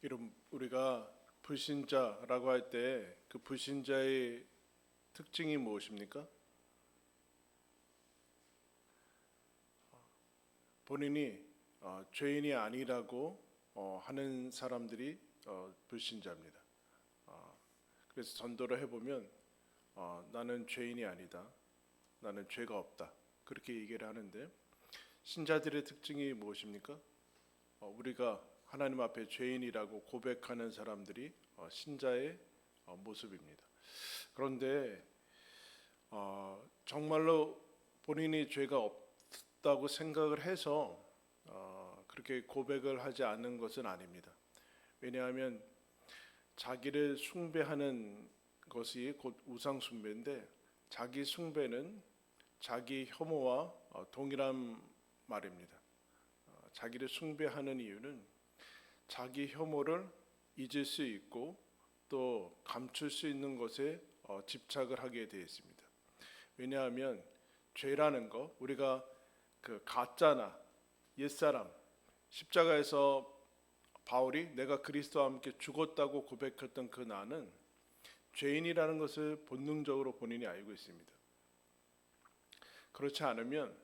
여러분, 우리가 불신자라고 할 때 그 불신자의 특징이 무엇입니까? 본인이 죄인이 아니라고 하는 사람들이 불신자입니다. 그래서 전도를 해보면 나는 죄인이 아니다, 나는 죄가 없다, 그렇게 얘기를 하는데, 신자들의 특징이 무엇입니까? 우리가 하나님 앞에 죄인이라고 고백하는 사람들이 신자의 모습입니다. 그런데 정말로 본인이 죄가 없다고 생각을 해서 그렇게 고백을 하지 않는 것은 아닙니다. 왜냐하면 자기를 숭배하는 것이 곧 우상 숭배인데, 자기 숭배는 자기 혐오와 동일한 말입니다. 자기를 숭배하는 이유는 자기 혐오를 잊을 수 있고 또 감출 수 있는 것에 집착을 하게 되어 있습니다. 왜냐하면 죄라는 거, 우리가 그 가짜나 옛사람, 십자가에서 바울이 내가 그리스도와 함께 죽었다고 고백했던 그 나는 죄인이라는 것을 본능적으로 본인이 알고 있습니다. 그렇지 않으면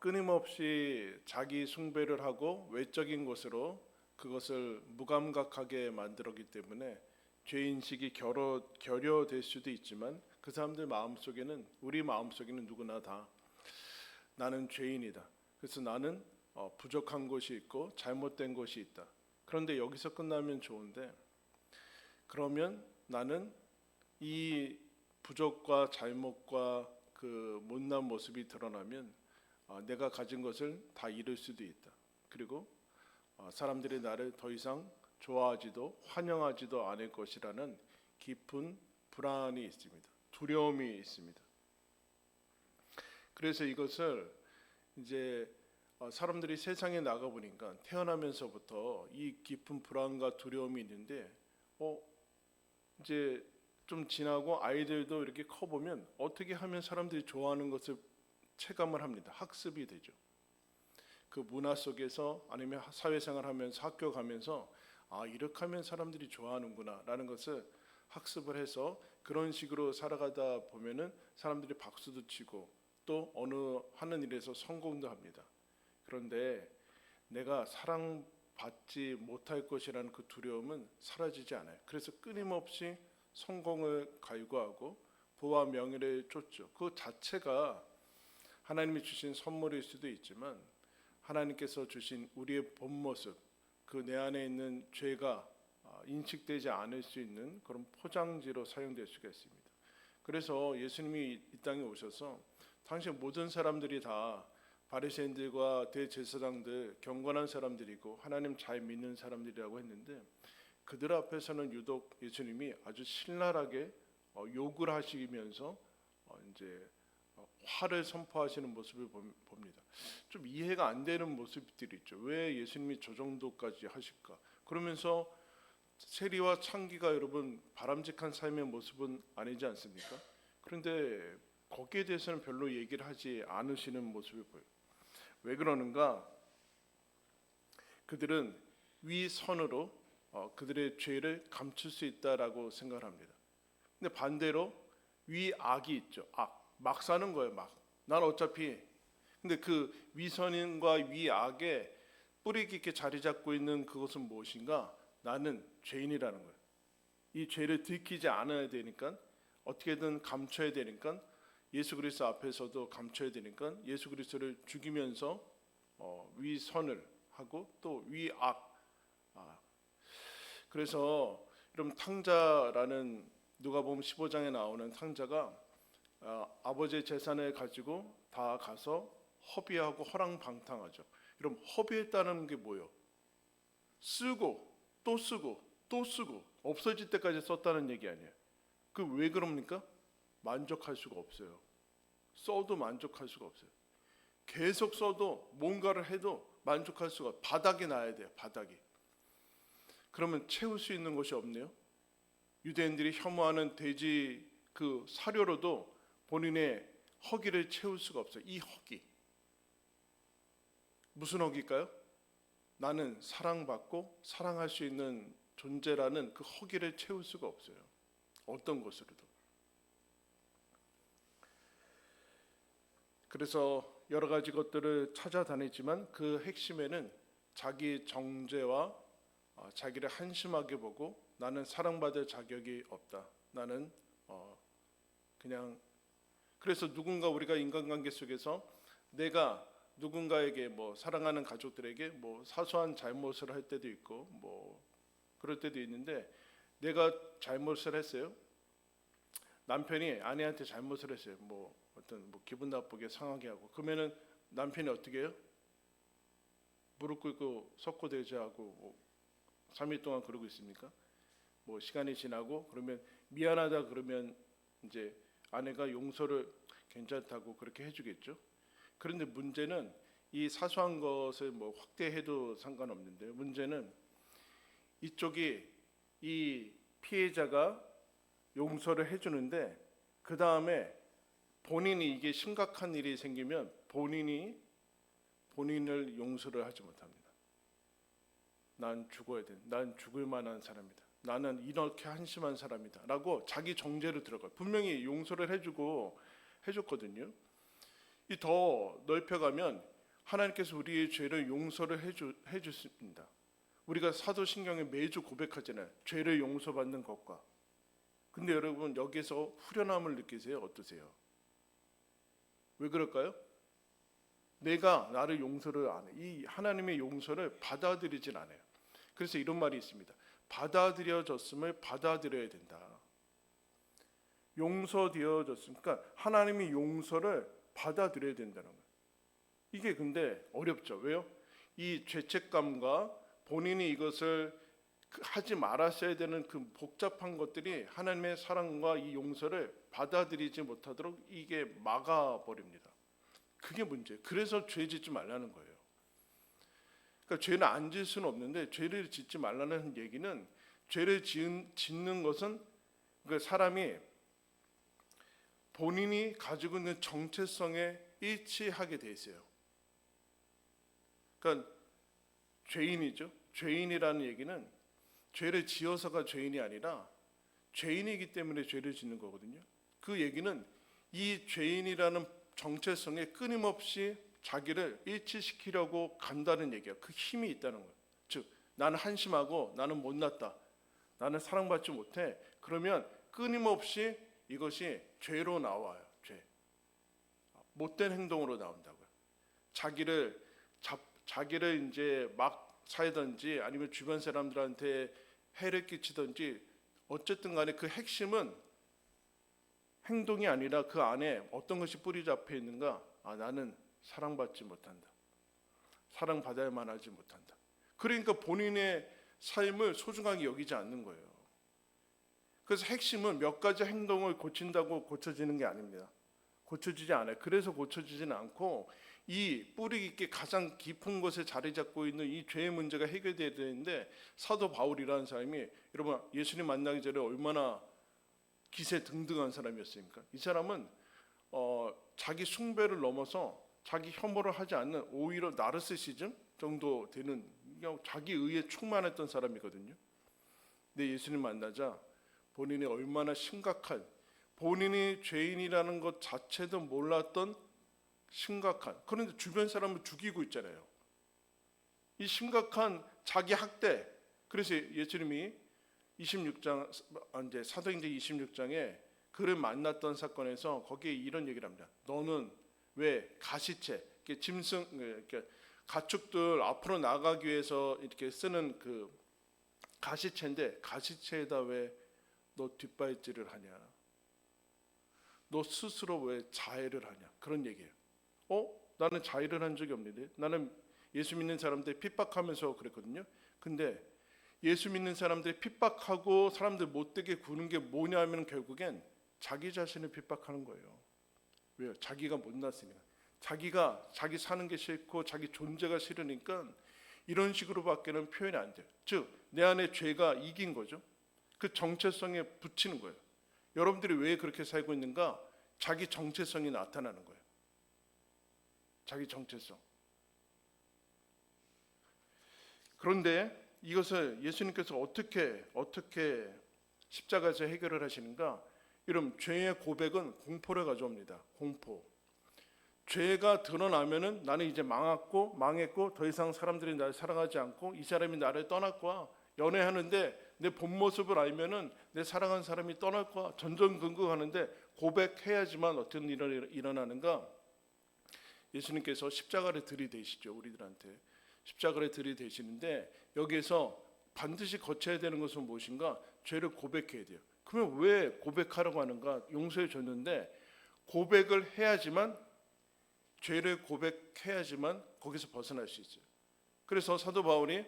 끊임없이 자기 숭배를 하고 외적인 것으로 그것을 무감각하게 만들었기 때문에 죄인식이 결여될 수도 있지만, 그 사람들 마음속에는, 우리 마음속에는 누구나 다 나는 죄인이다, 그래서 나는 부족한 것이 있고 잘못된 것이 있다. 그런데 여기서 끝나면 좋은데, 그러면 나는 이 부족과 잘못과 그 못난 모습이 드러나면 내가 가진 것을 다 잃을 수도 있다. 그리고 사람들이 나를 더 이상 좋아하지도 환영하지도 않을 것이라는 깊은 불안이 있습니다. 두려움이 있습니다. 그래서 이것을 이제 사람들이 세상에 나가 보니까 태어나면서부터 이 깊은 불안과 두려움이 있는데, 이제 좀 지나고 아이들도 이렇게 커 보면 어떻게 하면 사람들이 좋아하는 것을 체감을 합니다. 학습이 되죠. 그 문화 속에서, 아니면 사회생활하면서, 학교 가면서 이렇게 하면 사람들이 좋아하는구나 라는 것을 학습을 해서 그런 식으로 살아가다 보면은 사람들이 박수도 치고 또 어느 하는 일에서 성공도 합니다. 그런데 내가 사랑받지 못할 것이라는 그 두려움은 사라지지 않아요. 그래서 끊임없이 성공을 갈구하고 부와 명예를 쫓죠. 그 자체가 하나님이 주신 선물일 수도 있지만, 하나님께서 주신 우리의 본 모습, 그 내 안에 있는 죄가 인식되지 않을 수 있는 그런 포장지로 사용될 수가 있습니다. 그래서 예수님이 이 땅에 오셔서 당시 모든 사람들이 다 바리새인들과 대제사장들, 경건한 사람들이고 하나님 잘 믿는 사람들이라고 했는데, 그들 앞에서는 유독 예수님이 아주 신랄하게 욕을 하시면서 이제 화를 선포하시는 모습을 봅니다. 좀 이해가 안 되는 모습들이 있죠. 왜 예수님이 저 정도까지 하실까? 그러면서 세리와 창기가 여러분 바람직한 삶의 모습은 아니지 않습니까? 그런데 거기에 대해서는 별로 얘기를 하지 않으시는 모습을 보여요. 왜 그러는가? 그들은 위선으로 그들의 죄를 감출 수 있다라고 생각합니다. 근데 반대로 위악이 있죠. 막 사는 거예요. 난 어차피. 근데 그 위선과 위악에 뿌리 깊게 자리 잡고 있는 그것은 무엇인가? 나는 죄인이라는 거예요. 이 죄를 들키지 않아야 되니까, 어떻게든 감춰야 되니까, 예수 그리스도 앞에서도 감춰야 되니까 예수 그리스도를 죽이면서 위선을 하고 또 위악. 그래서 여러분, 탕자라는, 누가복음 15장에 나오는 탕자가 아버지의 재산을 가지고 다 가서 허비하고 허랑방탕하죠. 여러분, 허비했다는 게 뭐예요? 쓰고 또 쓰고 또 쓰고 없어질 때까지 썼다는 얘기 아니에요. 그 왜 그럽니까? 만족할 수가 없어요. 써도 만족할 수가 없어요. 계속 써도 뭔가를 해도 만족할 수가 없어요. 바닥이 나야 돼요. 바닥이. 그러면 채울 수 있는 것이 없네요. 유대인들이 혐오하는 돼지 그 사료로도 본인의 허기를 채울 수가 없어요. 이 허기. 무슨 허기일까요? 나는 사랑받고 사랑할 수 있는 존재라는 그 허기를 채울 수가 없어요. 어떤 것으로도. 그래서 여러 가지 것들을 찾아다니지만 그 핵심에는 자기 정죄와 자기를 한심하게 보고 나는 사랑받을 자격이 없다. 나는 그냥 그래서 누군가 우리가 인간관계 속에서 내가 누군가에게 뭐 사랑하는 가족들에게 뭐 사소한 잘못을 할 때도 있고 뭐 그럴 때도 있는데 내가 잘못을 했어요. 남편이 아내한테 잘못을 했어요. 뭐 어떤 뭐 기분 나쁘게 상하게 하고 그러면은 남편이 어떻게 해요? 무릎 꿇고 석고대죄하고 뭐 3일 동안 그러고 있습니까? 뭐 시간이 지나고 그러면 미안하다 그러면 이제 아내가 용서를 괜찮다고 그렇게 해주겠죠. 그런데 문제는 이 사소한 것을 뭐 확대해도 상관없는데 문제는 이쪽이 이 피해자가 용서를 해주는데 그 다음에 본인이 이게 심각한 일이 생기면 본인을 용서를 하지 못합니다. 난 죽어야 돼. 난 죽을 만한 사람이다. 나는 이렇게 한심한 사람이다. 라고 자기 정죄로 들어가요. 분명히 용서를 해줬거든요. 이 더 넓혀가면 하나님께서 우리의 죄를 용서를 해주십니다. 우리가 사도신경에 매주 고백하잖아요. 죄를 용서받는 것과. 근데 여러분 여기서 후련함을 느끼세요? 어떠세요? 왜 그럴까요? 내가 나를 용서를 안 해. 이 하나님의 용서를 받아들이진 않아요. 그래서 이런 말이 있습니다. 받아들여졌음을 받아들여야 된다. 용서되어졌음. 그러니까 하나님의 용서를 받아들여야 된다는 거예요. 이게 근데 어렵죠. 왜요? 이 죄책감과 본인이 이것을 하지 말았어야 되는 그 복잡한 것들이 하나님의 사랑과 이 용서를 받아들이지 못하도록 이게 막아버립니다. 그게 문제예요. 그래서 죄 짓지 말라는 거예요. 그러니까 죄는 안 지을 수는 없는데 죄를 짓지 말라는 얘기는 죄를 짓는 것은 그 사람이 본인이 가지고 있는 정체성에 일치하게 돼 있어요. 그러니까 죄인이죠. 죄인이라는 얘기는 죄를 지어서가 죄인이 아니라 죄인이기 때문에 죄를 짓는 거거든요. 그 얘기는 이 죄인이라는 정체성에 끊임없이 자기를 일치시키려고 간다는 얘기야. 그 힘이 있다는 거예요. 즉 나는 한심하고 나는 못났다. 나는 사랑받지 못해. 그러면 끊임없이 이것이 죄로 나와요. 죄. 못된 행동으로 나온다고요. 자기를 이제 막 살든지 아니면 주변 사람들한테 해를 끼치든지 어쨌든 간에 그 핵심은 행동이 아니라 그 안에 어떤 것이 뿌리 잡혀 있는가? 나는 사랑받지 못한다. 사랑받아야 만하지 못한다. 그러니까 본인의 삶을 소중하게 여기지 않는 거예요. 그래서 핵심은 몇 가지 행동을 고친다고 고쳐지는 게 아닙니다. 고쳐지지 않아요. 그래서 고쳐지지는 않고 이 뿌리 깊게 가장 깊은 곳에 자리 잡고 있는 이 죄의 문제가 해결돼야 되는데 사도 바울이라는 사람이 여러분 예수님 만나기 전에 얼마나 기세등등한 사람이었습니까? 이 사람은 자기 숭배를 넘어서 자기 혐오를 하지 않는 오히려 나르시시즘 정도 되는 그냥 자기 의에 충만했던 사람이거든요. 근데 예수님 만나자 본인이 얼마나 심각한 본인이 죄인이라는 것 자체도 몰랐던 심각한 그런데 주변 사람을 죽이고 있잖아요. 이 심각한 자기 학대. 그래서 예수님이 26장 이제 사도행전 26장에 그를 만났던 사건에서 거기에 이런 얘기를 합니다. 너는 왜 가시체, 짐승, 가축들 앞으로 나가기 위해서 이렇게 쓰는 그 가시체인데 가시체에다 왜 너 뒷발질을 하냐? 너 스스로 왜 자해를 하냐? 그런 얘기예요. 나는 자해를 한 적이 없는데 나는 예수 믿는 사람들 핍박하면서 그랬거든요. 근데 예수 믿는 사람들이 핍박하고 사람들 못되게 구는 게 뭐냐면 결국엔 자기 자신을 핍박하는 거예요. 왜요? 자기가 못났으니까. 자기가 자기 사는 게 싫고 자기 존재가 싫으니까 이런 식으로밖에는 표현이 안 돼요. 즉 내 안에 죄가 이긴 거죠. 그 정체성에 붙이는 거예요. 여러분들이 왜 그렇게 살고 있는가? 자기 정체성이 나타나는 거예요. 자기 정체성. 그런데 이것을 예수님께서 어떻게 십자가에서 해결을 하시는가? 여러분, 죄의 고백은 공포를 가져옵니다. 공포. 죄가 드러나면은 나는 이제 망했고 더 이상 사람들이 나를 사랑하지 않고 이 사람이 나를 떠날 거야. 연애하는데 내 본 모습을 알면은 내 사랑하는 사람이 떠날 거야. 전전긍긍하는데 고백해야지만 어떤 일이 일어나는가? 예수님께서 십자가를 들이대시죠. 우리들한테 십자가를 들이대시는데 여기에서 반드시 거쳐야 되는 것은 무엇인가? 죄를 고백해야 돼요. 그러면 왜 고백하라고 하는가? 용서해 줬는데 고백을 해야지만, 죄를 고백해야지만 거기서 벗어날 수 있어요. 그래서 사도 바울이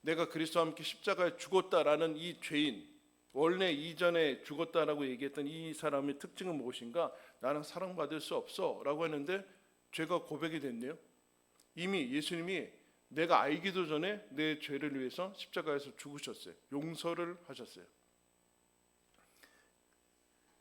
내가 그리스도와 함께 십자가에 죽었다라는 이 죄인, 원래 이전에 죽었다라고 얘기했던 이 사람의 특징은 무엇인가? 나는 사랑받을 수 없어 라고 했는데 죄가 고백이 됐네요. 이미 예수님이 내가 알기도 전에 내 죄를 위해서 십자가에서 죽으셨어요. 용서를 하셨어요.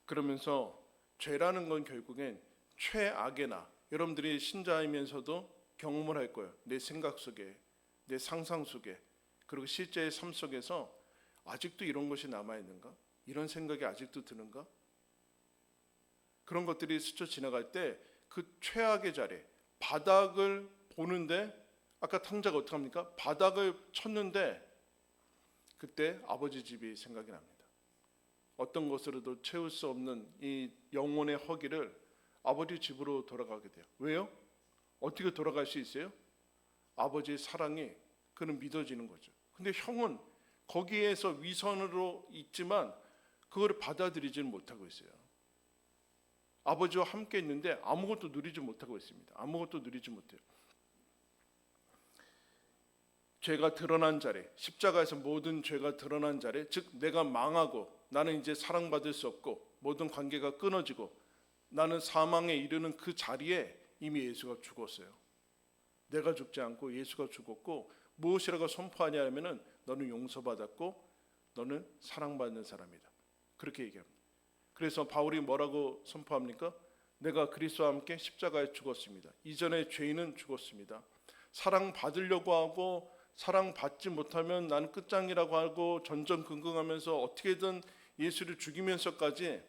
그러면서 죄라는 건 결국엔 최악의 나, 여러분들이 신자이면서도 경험을 할 거예요. 내 생각 속에, 내 상상 속에, 그리고 실제의 삶 속에서 아직도 이런 것이 남아있는가? 이런 생각이 아직도 드는가? 그런 것들이 스쳐 지나갈 때 그 최악의 자리, 바닥을 보는데, 아까 탕자가 어떻게 합니까? 바닥을 쳤는데 그때 아버지 집이 생각이 납니다. 어떤 것으로도 채울 수 없는 이 영혼의 허기를 아버지 집으로 돌아가게 돼요. 왜요? 어떻게 돌아갈 수 있어요? 아버지의 사랑이 그는 믿어지는 거죠. 근데 형은 거기에서 위선으로 있지만 그걸 받아들이지는 못하고 있어요. 아버지와 함께 있는데 아무것도 누리지 못하고 있습니다. 아무것도 누리지 못해요. 죄가 드러난 자리, 십자가에서 모든 죄가 드러난 자리, 즉 내가 망하고 나는 이제 사랑받을 수 없고 모든 관계가 끊어지고 나는 사망에 이르는 그 자리에 이미 예수가 죽었어요. 내가 죽지 않고 예수가 죽었고 무엇이라고 선포하냐면은 너는 용서받았고 너는 사랑받는 사람이다. 그렇게 얘기합니다. 그래서 바울이 뭐라고 선포합니까? 내가 그리스도와 함께 십자가에 죽었습니다. 이전의 죄인은 죽었습니다. 사랑받으려고 하고 사랑받지 못하면 나는 끝장이라고 하고 전전긍긍하면서 어떻게든 예수를 죽이면서까지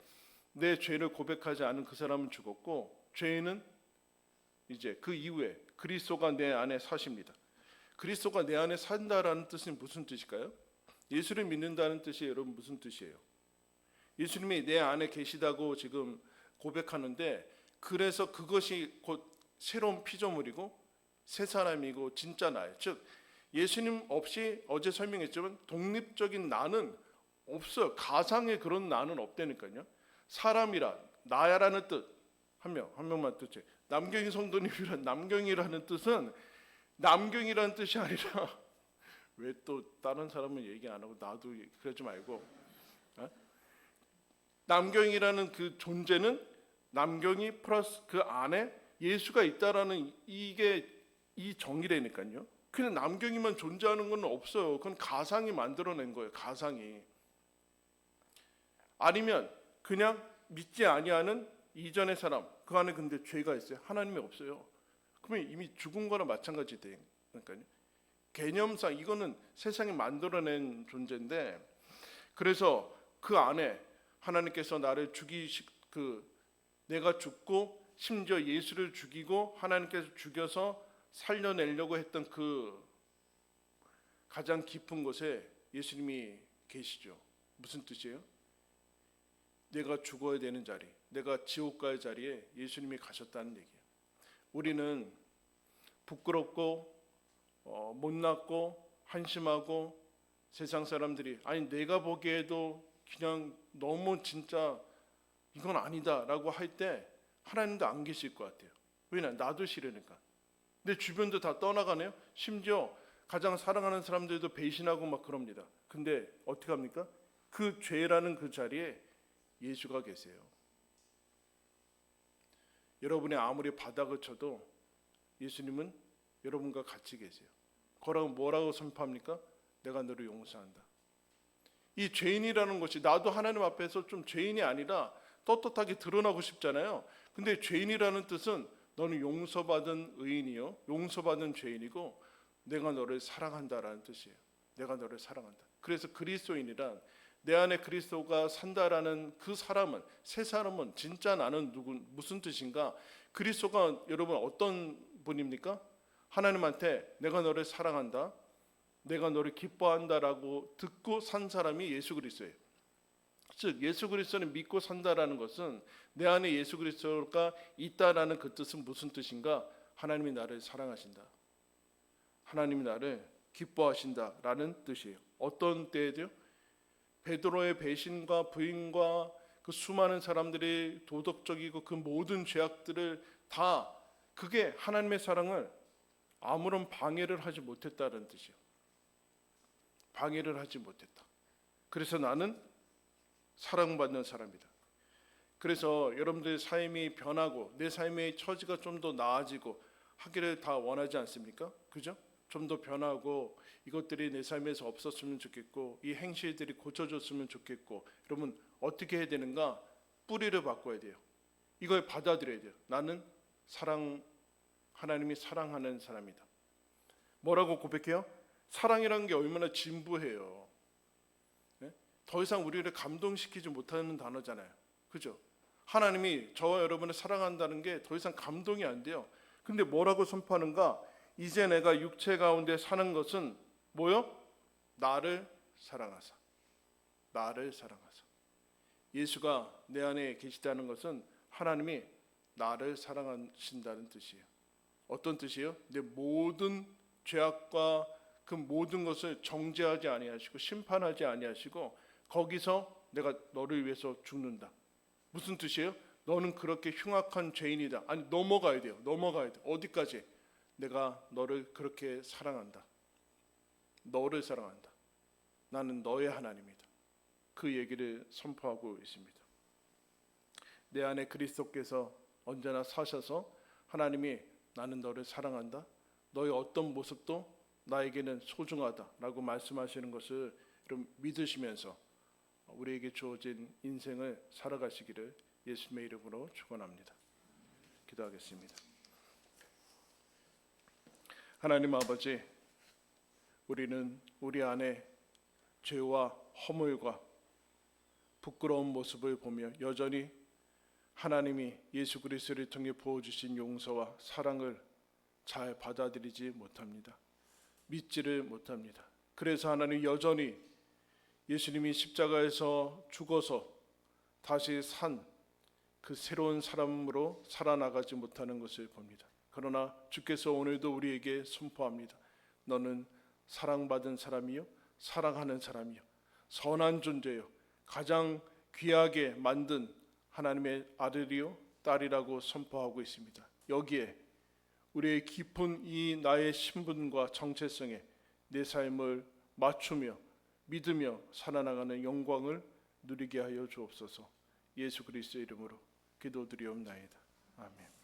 내 죄를 고백하지 않은 그 사람은 죽었고, 죄인은 이제 그 이후에 그리스도가 내 안에 사십니다. 그리스도가 내 안에 산다라는 뜻은 무슨 뜻일까요? 예수를 믿는다는 뜻이 여러분 무슨 뜻이에요? 예수님이 내 안에 계시다고 지금 고백하는데, 그래서 그것이 곧 새로운 피조물이고 새 사람이고 진짜 나예요. 즉 예수님 없이, 어제 설명했지만 독립적인 나는 없어요. 가상의 그런 나는 없다니까요. 사람이라 나야라는 뜻, 한 명만 뜻이, 남경희 성도님이란 남경이라는 뜻은 남경이라는 뜻이 아니라 왜 또 다른 사람은 얘기 안 하고 나도 그러지 말고, 남경이라는 그 존재는 남경이 플러스 그 안에 예수가 있다라는 이게 이 정의라니까요. 그냥 남경이만 존재하는 건 없어요. 그건 가상이 만들어낸 거예요. 가상이. 아니면 그냥 믿지 아니하는 이전의 사람, 그 안에 근데 죄가 있어요. 하나님이 없어요. 그러면 이미 죽은 거나 마찬가지 돼요. 그러니까요. 개념상 이거는 세상이 만들어낸 존재인데, 그래서 그 안에 하나님께서 나를 내가 죽고 심지어 예수를 죽이고 하나님께서 죽여서 살려내려고 했던 그 가장 깊은 곳에 예수님이 계시죠. 무슨 뜻이에요? 내가 죽어야 되는 자리, 내가 지옥 갈 자리에 예수님이 가셨다는 얘기예요. 우리는 부끄럽고 못났고 한심하고 세상 사람들이 아니 내가 보기에도 그냥 너무 진짜 이건 아니다라고 할 때 하나님도 안 계실 것 같아요. 왜냐? 나도 싫으니까. 내 주변도 다 떠나가네요. 심지어 가장 사랑하는 사람들도 배신하고 막 그럽니다. 근데 어떻게 합니까? 그 죄라는 그 자리에 예수가 계세요. 여러분이 아무리 바닥을 쳐도 예수님은 여러분과 같이 계세요. 거라고 뭐라고 선포합니까? 내가 너를 용서한다. 이 죄인이라는 것이, 나도 하나님 앞에서 좀 죄인이 아니라 떳떳하게 드러나고 싶잖아요. 근데 죄인이라는 뜻은 너는 용서받은 의인이요, 용서받은 죄인이고 내가 너를 사랑한다라는 뜻이에요. 내가 너를 사랑한다. 그래서 그리스도인이란 내 안에 그리스도가 산다라는 그 사람은, 새 사람은 진짜 나는 무슨 뜻인가? 그리스도가 여러분 어떤 분입니까? 하나님한테 내가 너를 사랑한다, 내가 너를 기뻐한다라고 듣고 산 사람이 예수 그리스도예요. 즉 예수 그리스도를 믿고 산다라는 것은 내 안에 예수 그리스도가 있다라는 그 뜻은 무슨 뜻인가? 하나님이 나를 사랑하신다, 하나님이 나를 기뻐하신다라는 뜻이에요. 어떤 때에도요? 베드로의 배신과 부인과 그 수많은 사람들이 도덕적이고 그 모든 죄악들을 다, 그게 하나님의 사랑을 아무런 방해를 하지 못했다는 뜻이에요. 방해를 하지 못했다. 그래서 나는 사랑받는 사람이다. 그래서 여러분들의 삶이 변하고 내 삶의 처지가 좀 더 나아지고 하기를 다 원하지 않습니까? 그죠? 좀 더 변하고 이것들이 내 삶에서 없었으면 좋겠고 이 행실들이 고쳐졌으면 좋겠고, 여러분 어떻게 해야 되는가? 뿌리를 바꿔야 돼요. 이걸 받아들여야 돼요. 나는 하나님이 사랑하는 사람이다. 뭐라고 고백해요? 사랑이라는 게 얼마나 진부해요. 네? 더 이상 우리를 감동시키지 못하는 단어잖아요. 그죠? 하나님이 저와 여러분을 사랑한다는 게 더 이상 감동이 안 돼요. 근데 뭐라고 선포하는가? 이제 내가 육체 가운데 사는 것은 뭐요? 나를 사랑하사. 나를 사랑하사. 예수가 내 안에 계시다는 것은 하나님이 나를 사랑하신다는 뜻이에요. 어떤 뜻이에요? 내 모든 죄악과 그 모든 것을 정죄하지 아니하시고 심판하지 아니하시고 거기서 내가 너를 위해서 죽는다. 무슨 뜻이에요? 너는 그렇게 흉악한 죄인이다. 아니 넘어가야 돼요. 넘어가야 돼. 어디까지? 내가 너를 그렇게 사랑한다. 너를 사랑한다. 나는 너의 하나님이다. 그 얘기를 선포하고 있습니다. 내 안에 그리스도께서 언제나 사셔서 하나님이 나는 너를 사랑한다, 너의 어떤 모습도 나에게는 소중하다라고 말씀하시는 것을 여러분 믿으시면서 우리에게 주어진 인생을 살아가시기를 예수님의 이름으로 축원합니다. 기도하겠습니다. 하나님 아버지, 우리는 우리 안에 죄와 허물과 부끄러운 모습을 보며 여전히 하나님이 예수 그리스도를 통해 부어주신 용서와 사랑을 잘 받아들이지 못합니다. 믿지를 못합니다. 그래서 하나님 여전히 예수님이 십자가에서 죽어서 다시 산 그 새로운 사람으로 살아나가지 못하는 것을 봅니다. 그러나 주께서 오늘도 우리에게 선포합니다. 너는 사랑받은 사람이요, 사랑하는 사람이요, 선한 존재요, 가장 귀하게 만든 하나님의 아들이요 딸이라고 선포하고 있습니다. 여기에 우리의 깊은 이 나의 신분과 정체성에 내 삶을 맞추며 믿으며 살아나가는 영광을 누리게 하여 주옵소서. 예수 그리스도의 이름으로 기도드리옵나이다. 아멘.